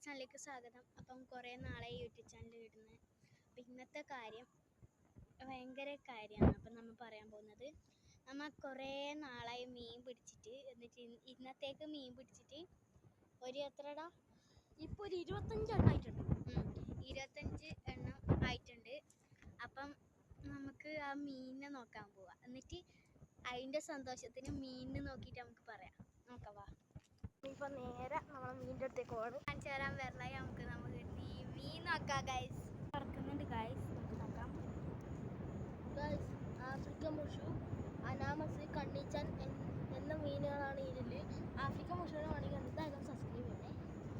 YouTube ചാനലിലേക്ക് സ്വാഗതം. അപ്പം കുറേ നാളായി യൂട്യൂബ് ചാനൽ ഇടുന്നത്. അപ്പം ഇന്നത്തെ കാര്യം ഭയങ്കര കാര്യമാണ്. അപ്പം നമ്മൾ പറയാൻ പോകുന്നത്, നമ്മൾ കുറേ നാളായി മീൻ പിടിച്ചിട്ട്, എന്നിട്ട് ഇന്നത്തേക്ക് മീൻ പിടിച്ചിട്ട് ഒരു എത്രടാ ഇപ്പോൾ ഒരു 25 എണ്ണം ആയിട്ടുണ്ട്. 25 എണ്ണം ആയിട്ടുണ്ട്. അപ്പം നമുക്ക് ആ മീനിനെ നോക്കാൻ പോവാം. എന്നിട്ട് അതിൻ്റെ സന്തോഷത്തിന് മീനിനെ നോക്കിയിട്ട് നമുക്ക് പറയാം. നോക്കവാ. ഇപ്പം നേരെ നമ്മളെ മീനിൻ്റെ അടുത്തേക്ക് പോകണം. കാണിച്ചു തരാൻ വരണേ. നമുക്ക് മീൻ നോക്കാം ഗൈസ്. പറക്കുന്നുണ്ട് ഗൈസ്, നമുക്ക് നോക്കാം. ഗൈസ്, ആഫ്രിക്കൻ മുഷു, അനാമസ്, കണ്ണിച്ചാൻ എന്ന മീനുകളാണ് ഇതിൽ. ആഫ്രിക്കൻ മുഷുവിനെ വേണമെങ്കിൽ എന്തായാലും സബ്സ്ക്രൈബ് ചെയ്യണേ.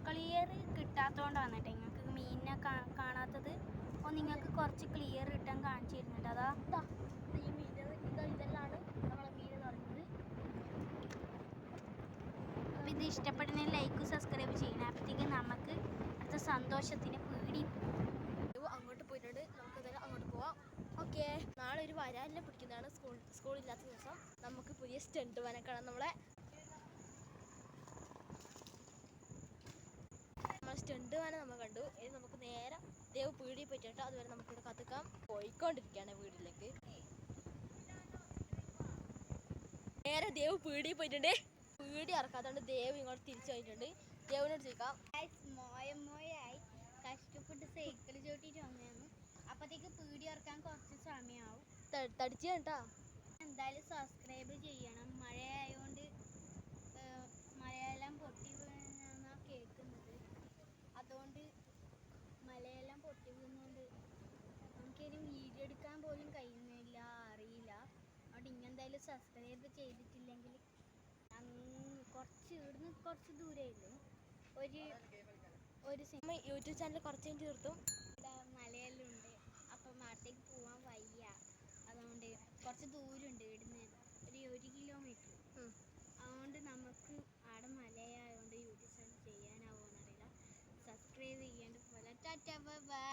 ക്ലിയർ കിട്ടാത്തതുകൊണ്ടാണ് കേട്ടോ നിങ്ങൾക്ക് മീനിനെ കാണാത്തത്. അപ്പോൾ നിങ്ങൾക്ക് കുറച്ച് ക്ലിയർ കിട്ടാൻ കാണിച്ചു തരുന്നുണ്ട്. അതാ ഈ മീൻ ഇതെല്ലാം നമ്മളെ മീൻ എന്ന് പറയുന്നത്. അപ്പോൾ ഇത് ഇഷ്ടപ്പെടുന്ന ലൈക്ക് സബ്സ്ക്രൈബ് ചെയ്യണം. അപ്പോഴത്തേക്ക് നമുക്ക് അടുത്ത സന്തോഷത്തിന് പീടി അങ്ങോട്ട് പോയിട്ടുണ്ട്. നമുക്ക് എന്തായാലും അങ്ങോട്ട് പോവാം. ഓക്കെ, നാളെ ഒരു വരാലിനെ പിടിക്കുന്നതാണ്. സ്കൂളില്ലാത്ത ദിവസം നമുക്ക് പുതിയ സ്റ്റണ്ട് വാനെ കാണാം. നമ്മളെ സ്റ്റണ്ട് വാനെ നമ്മൾ കണ്ടു. ഇനി നമുക്ക് നേരെ ദേവ് പീടിയിൽ പറ്റിയിട്ട് അതുവരെ നമുക്കിവിടെ കത്തിക്കാം. പോയിക്കൊണ്ടിരിക്കുകയാണ് വീട്ടിലേക്ക്. നേരെ ദേവ് പീടിയിൽ പോയിട്ടുണ്ട്. പീടി ഇറക്കാത്തതുകൊണ്ട് ദേവ് ഇങ്ങോട്ട് തിരിച്ചു പോയിട്ടുണ്ട്. ദേവിനോട് ചോദിക്കാം. മോയായി കഷ്ടപ്പെട്ട് സൈക്കിൾ ചോട്ടിട്ട് വന്നതാണ്. അപ്പോഴത്തേക്ക് പീടി ഇറക്കാൻ കുറച്ച് സമയമാവും. തടിച്ചു കേട്ടാ. എന്തായാലും സബ്സ്ക്രൈബ് ചെയ്യണം. മഴയായതുകൊണ്ട് മലയെല്ലാം പൊട്ടി വീണെന്നാണ് കേൾക്കുന്നത്. അതുകൊണ്ട് മലയെല്ലാം പൊട്ടി വീഴുന്നതുകൊണ്ട് നമുക്കിനി വീഡിയോ എടുക്കാൻ പോലും കഴിയുന്നില്ല, അറിയില്ല. അതുകൊണ്ട് ഇങ്ങെന്തായാലും സബ്സ്ക്രൈബ് ചെയ്തിട്ടില്ലെങ്കിൽ ഇവിടുന്ന് കുറച്ച് ദൂരമില്ലേ, ഒരു യൂട്യൂബ് ചാനൽ കുറച്ച് കഴിഞ്ഞ് തീർത്തും. മലയെല്ലാം ഉണ്ട്. അപ്പം നാട്ടിലേക്ക് പോകാൻ വയ്യ. അതുകൊണ്ട് കുറച്ച് ദൂരമുണ്ട് ഇവിടുന്ന്, ഒരു കിലോമീറ്റർ. അതുകൊണ്ട് നമുക്ക് അവിടെ മലയായതുകൊണ്ട് യൂട്യൂബ് ചാനൽ ചെയ്യാനാവുമെന്നറിയില്ല. സബ്സ്ക്രൈബ് ചെയ്യേണ്ട പോലെ. ടാറ്റ ബൈ.